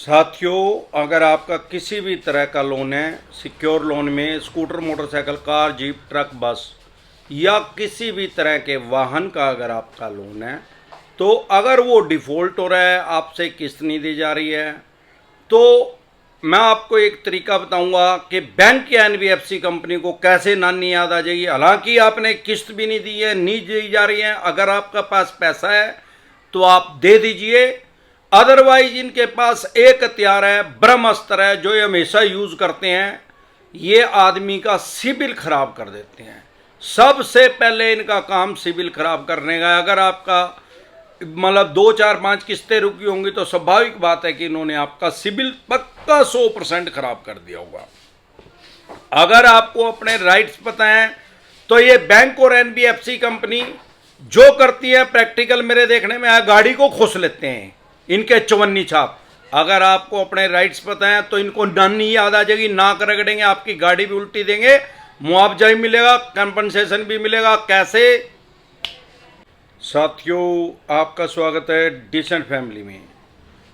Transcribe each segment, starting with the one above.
साथियों, अगर आपका किसी भी तरह का लोन है, सिक्योर लोन में scooter, motorcycle, car, jeep, truck, बस या किसी भी तरह के वाहन का अगर आपका लोन है, तो अगर वो डिफ़ॉल्ट हो रहा है, आपसे किस्त नहीं दी जा रही है, तो मैं आपको एक तरीका बताऊंगा कि बैंक या एनबीएफसी कंपनी को कैसे नानी याद आ जाएगी। हालांकि आपने किस्त भी नहीं दी है, नहीं दी जा रही है, अगर आपका पास पैसा है तो आप दे दीजिए। अदरवाइज इनके पास एक हथियार है, ब्रह्मास्त्र है, जो ये हमेशा यूज करते हैं। ये आदमी का सिबिल खराब कर देते हैं। सबसे पहले इनका काम सिबिल खराब करने का। अगर आपका मतलब 2 4 5 किस्तें रुकी होंगी तो स्वाभाविक बात है कि इन्होंने आपका सिबिल पक्का 100% खराब कर दिया होगा। अगर आपको अपने राइट्स पता है तो ये बैंक और एनबीएफसी कंपनी जो करती है, प्रैक्टिकल मेरे देखने में आया, गाड़ी को खोस लेते हैं इनके चवन्नी छाप। अगर आपको अपने राइट्स पता है तो इनको नानी याद आ जाएगी, नाक रगड़ेंगे, आपकी गाड़ी भी उल्टी देंगे, मुआवजा भी मिलेगा, कंपनसेशन भी मिलेगा। कैसे? साथियों, आपका स्वागत है डिसेंट फैमिली में।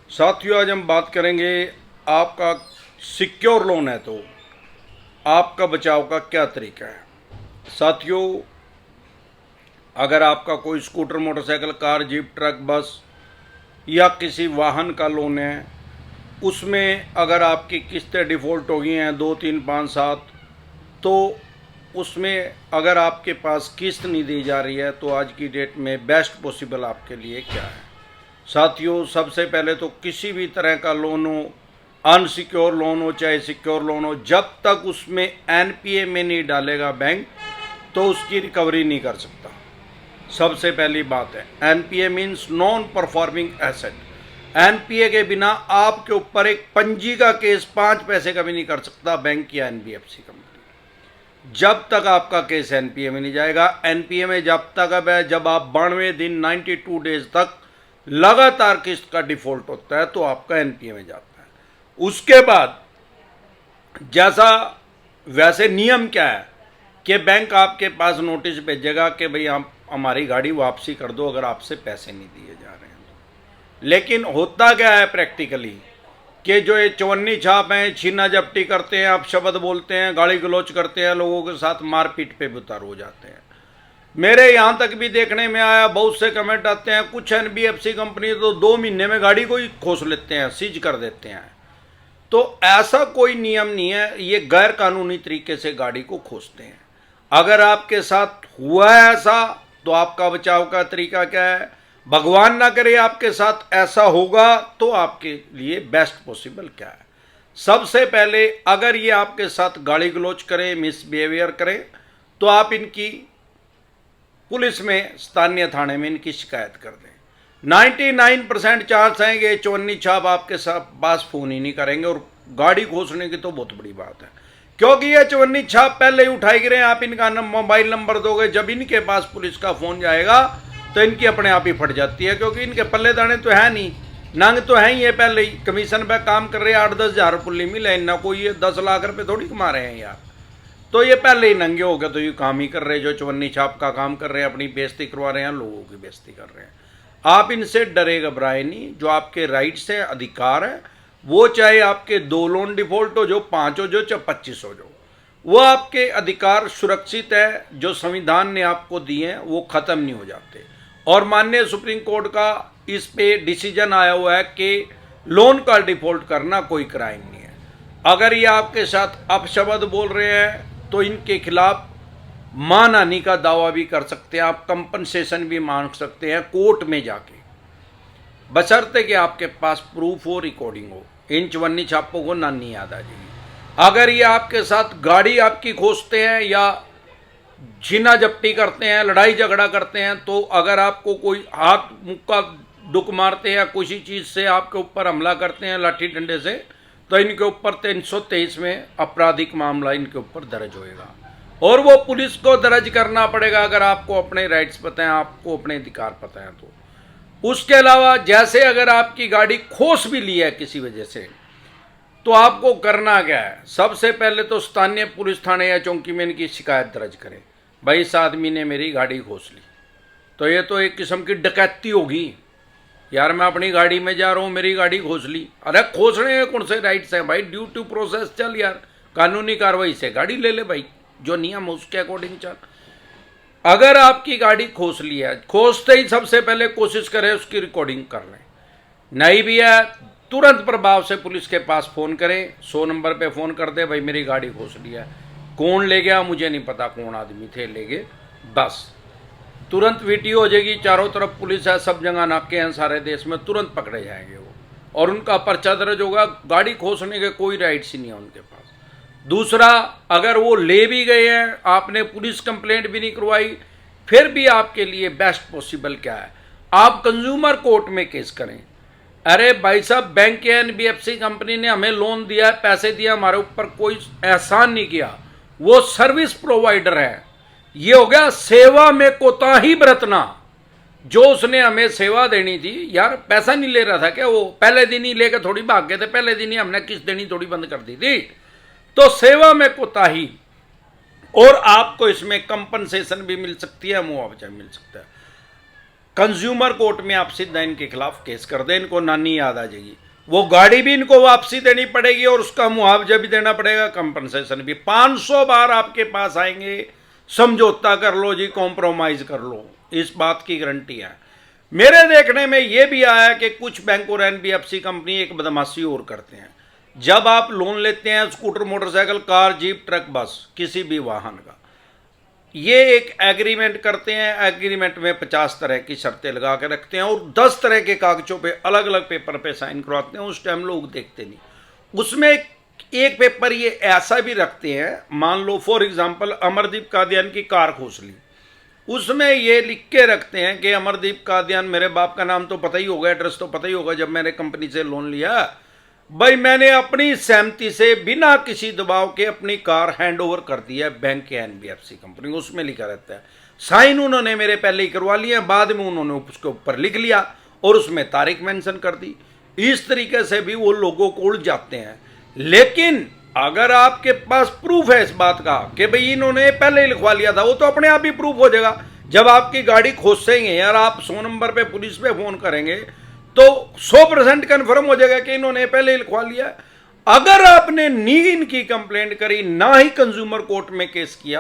साथियों, आज हम बात करेंगे, आपका सिक्योर लोन है तो आपका बचाव का क्या तरीका है। साथियों, अगर आपका कोई scooter, motorcycle, car, jeep, truck, बस या किसी वाहन का लोन है, उसमें अगर आपकी किस्तें डिफ़ॉल्ट हो गई हैं 2 3 5 7, तो उसमें अगर आपके पास किस्त नहीं दी जा रही है तो आज की डेट में बेस्ट पॉसिबल आपके लिए क्या है। साथियों, सबसे पहले तो किसी भी तरह का लोन हो, अनसिक्योर लोन हो चाहे सिक्योर लोन हो, जब तक उसमें एनपीए में नहीं डालेगा बैंक तो उसकी रिकवरी नहीं कर सकता। सबसे पहली बात है, NPA means non performing asset. NPA के बिना आपके ऊपर एक पंजी का केस 5 पैसे का भी नहीं कर सकता बैंक या एनबीएफसी कंपनी, जब तक आपका केस एनपीए में नहीं जाएगा। एनपीए में जब तक अब है जब आप 92 दिन 92 डेज तक लगातार किस्त का डिफॉल्ट होता है तो आपका एनपीए में जाता है। उसके बाद जैसा वैसे नियम क्या है कि बैंक आपके पास नोटिस भेजेगा कि भाई आप हमारी गाड़ी वापसी कर दो अगर आपसे पैसे नहीं दिए जा रहे हैं तो। लेकिन होता क्या है प्रैक्टिकली कि जो ये चवन्नी छाप हैं, छीना झपटी करते हैं, आप शब्द बोलते हैं, गाली गलौच करते हैं, लोगों के साथ मारपीट पे भी उतार हो जाते हैं। मेरे यहाँ तक भी देखने में आया, बहुत से कमेंट आते हैं, कुछ एनबीएफसी कंपनी तो 2 महीने में गाड़ी को ही खोस लेते हैं, सीज कर देते हैं। तो ऐसा कोई नियम नहीं है, ये गैर कानूनी तरीके से गाड़ी को खोसते हैं। अगर आपके साथ हुआ है ऐसा तो आपका बचाव का तरीका क्या है? भगवान ना करे आपके साथ ऐसा होगा तो आपके लिए बेस्ट पॉसिबल क्या है? सबसे पहले, अगर ये आपके साथ गाली गलौच करें, मिसबिहेवियर करें, तो आप इनकी पुलिस में, स्थानीय थाने में इनकी शिकायत कर दें। 99% चांस हैं कि चवन्नी छाप आपके साथ पास फोन ही नहीं करेंगे, और गाड़ी खोसने की तो बहुत बड़ी बात है, क्योंकि ये चवन्नी छाप पहले ही उठाई गिरे। आप इनका मोबाइल नंबर दोगे, जब इनके पास पुलिस का फोन जाएगा तो इनकी अपने आप ही फट जाती है, क्योंकि इनके पल्ले दाने तो है नहीं, नंग तो है ही, ये पहले ही कमीशन पे काम कर रहे हैं, 8-10 हज़ार पुल्ली मिले इन्ना, कोई ये 10 लाख रुपए थोड़ी कमा रहे हैं यार। तो ये पहले ही नंगे हो गए, तो ये काम ही कर रहे हैं जो चवन्नी छाप का काम कर रहे हैं, अपनी बेइज्जती करवा रहे हैं, लोगों की बेइज्जती कर रहे हैं। आप इनसे डरे घबराए नहीं, जो आपके राइट्स है, अधिकार है, वो चाहे आपके 2 लोन डिफॉल्ट हो, जो 5 हो, जो चाहे 25 हो, जो वो आपके अधिकार सुरक्षित है, जो संविधान ने आपको दिए हैं वो खत्म नहीं हो जाते। और माननीय सुप्रीम कोर्ट का इस पे डिसीजन आया हुआ है कि लोन का डिफॉल्ट करना कोई क्राइम नहीं है। अगर ये आपके साथ अपशब्द बोल रहे हैं तो इनके खिलाफ मानहानि का दावा भी कर सकते हैं, आप कंपनसेशन भी मांग सकते हैं कोर्ट में जाके, बशर्ते कि आपके पास प्रूफ हो, रिकॉर्डिंग हो। इन चवन्नी छापों को नानी याद आ जाएगी। अगर ये आपके साथ गाड़ी आपकी खोसते हैं या छीना झपटी करते हैं, लड़ाई झगड़ा करते हैं, तो अगर आपको कोई हाथ मुक्का डुक मारते हैं या किसी चीज़ से आपके ऊपर हमला करते हैं लाठी डंडे से, तो इनके ऊपर 323 में आपराधिक मामला इनके ऊपर दर्ज होएगा, और वो पुलिस को दर्ज करना पड़ेगा अगर आपको अपने राइट्स पता हैं, आपको अपने अधिकार पता हैं तो। उसके अलावा जैसे अगर आपकी गाड़ी खोस भी ली है किसी वजह से, तो आपको करना क्या है? सबसे पहले तो स्थानीय पुलिस थाने या चौकी में इनकी शिकायत दर्ज करें, भाई इस आदमी ने मेरी गाड़ी खोस ली। तो ये तो एक किस्म की डकैती होगी, यार मैं अपनी गाड़ी में जा रहा हूँ, मेरी गाड़ी खोस ली। अरे खोसने में कौन से राइट्स हैं भाई, ड्यू टू प्रोसेस चल यार, कानूनी कार्रवाई से गाड़ी ले ले भाई, जो नियम है उसके अकॉर्डिंग चल। अगर आपकी गाड़ी खोस ली है, खोसते ही सबसे पहले कोशिश करें उसकी रिकॉर्डिंग कर लें, नहीं भी है तुरंत प्रभाव से पुलिस के पास फ़ोन करें, 100 नंबर पे फ़ोन कर दे, भाई मेरी गाड़ी खोस लिया है, कौन ले गया मुझे नहीं पता, कौन आदमी थे ले गए, बस तुरंत वीडियो हो जाएगी, चारों तरफ पुलिस है, सब जगह नाके हैं सारे देश में, तुरंत पकड़े जाएंगे वो और उनका पर्चा दर्ज होगा। गाड़ी खोसने के कोई राइट्स ही नहीं है उनके पास। दूसरा, अगर वो ले भी गए हैं, आपने पुलिस कंप्लेंट भी नहीं करवाई, फिर भी आपके लिए बेस्ट पॉसिबल क्या है, आप कंज्यूमर कोर्ट में केस करें। अरे भाई साहब, बैंक या एनबीएफसी कंपनी ने हमें लोन दिया है, पैसे दिया, हमारे ऊपर कोई एहसान नहीं किया, वो सर्विस प्रोवाइडर है, ये हो गया सेवा में कोताही बरतना। जो उसने हमें सेवा देनी थी, यार पैसा नहीं ले रहा था क्या वो, पहले दिन ही लेकर थोड़ी भाग गए थे, पहले दिन ही हमने किस्त देनी थोड़ी बंद कर दी थी, तो सेवा में कोताही, और आपको इसमें कंपनसेशन भी मिल सकती है, मुआवजा मिल सकता है। कंज्यूमर कोर्ट में आप सीधा इनके खिलाफ केस कर दें, इनको नानी याद आ जाएगी, वो गाड़ी भी इनको वापसी देनी पड़ेगी और उसका मुआवजा भी देना पड़ेगा, कंपनसेशन भी। 500 बार आपके पास आएंगे, समझौता कर लो जी, कॉम्प्रोमाइज कर लो, इस बात की गारंटी है। मेरे देखने में यह भी आया कि कुछ बैंक और एनबीएफसी कंपनी एक बदमाशी और करते हैं, जब आप लोन लेते हैं scooter, motorcycle, car, jeep, truck, बस, किसी भी वाहन का, ये एक एग्रीमेंट करते हैं, एग्रीमेंट में 50 तरह की शर्तें लगा के रखते हैं और 10 तरह के कागजों पे अलग अलग पेपर पे साइन करवाते हैं, उस टाइम लोग देखते नहीं। उसमें एक पेपर ये ऐसा भी रखते हैं, मान लो फॉर एग्जांपल अमरदीप कादियान की कार खोस ली, उसमें ये लिख के रखते हैं कि अमरदीप कादियान, मेरे बाप का नाम तो पता ही होगा, एड्रेस तो पता ही होगा, जब मैंने कंपनी से लोन लिया भाई मैंने अपनी सहमति से बिना किसी दबाव के अपनी कार हैंड ओवर कर दी है बैंक या एनबीएफसी कंपनी, उसमें लिखा रहता है, साइन उन्होंने मेरे पहले ही करवा लिए, बाद में उन्होंने उसके ऊपर लिख लिया और उसमें तारीख मेंशन कर दी। इस तरीके से भी वो लोगों को उलझ जाते हैं। लेकिन अगर आपके पास प्रूफ है इस बात का कि भाई इन्होंने पहले ही लिखवा लिया था, वो तो अपने आप ही प्रूफ हो जाएगा। जब आपकी गाड़ी खोसेंगे यार, आप 100 नंबर पे पुलिस पे फोन करेंगे तो 100% कन्फर्म हो जाएगा कि इन्होंने पहले ही लिखवा लिया। अगर आपने नीगिन की कंप्लेंट करी, ना ही कंज्यूमर कोर्ट में केस किया,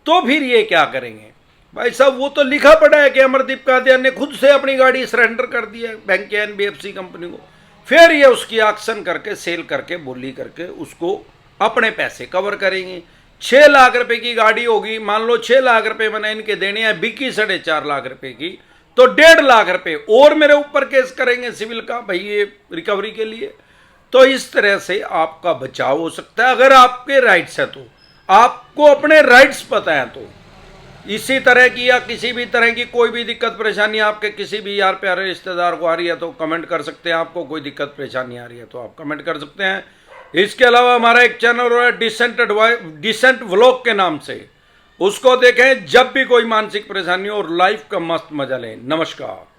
तो फिर ये क्या करेंगे भाई साहब? वो तो लिखा पड़ा है कि अमरदीप कादियान ने खुद से अपनी गाड़ी सरेंडर कर दी है बैंक या एनबीएफसी कंपनी को, फिर ये उसकी ऑक्शन करके, सेल करके, बोली करके उसको अपने पैसे कवर करेंगे। 6 लाख रुपए की गाड़ी होगी, मान लो 6 लाख रुपए मैंने इनके देने हैं, बिकी 4.5 लाख रुपए की, तो 1.5 लाख रुपए और मेरे ऊपर केस करेंगे सिविल का भाई ये रिकवरी के लिए। तो इस तरह से आपका बचाव हो सकता है अगर आपके राइट्स है तो, आपको अपने राइट्स पता है तो। इसी तरह की या किसी भी तरह की कोई भी दिक्कत परेशानी आपके किसी भी यार प्यारे रिश्तेदार को आ रही है तो कमेंट कर सकते हैं। आपको कोई दिक्कत परेशानी आ रही है तो आप कमेंट कर सकते हैं। इसके अलावा हमारा एक चैनल है डिसेंट व्लॉग के नाम से, उसको देखें जब भी कोई मानसिक परेशानी हो और लाइफ का मस्त मजा लें। नमस्कार।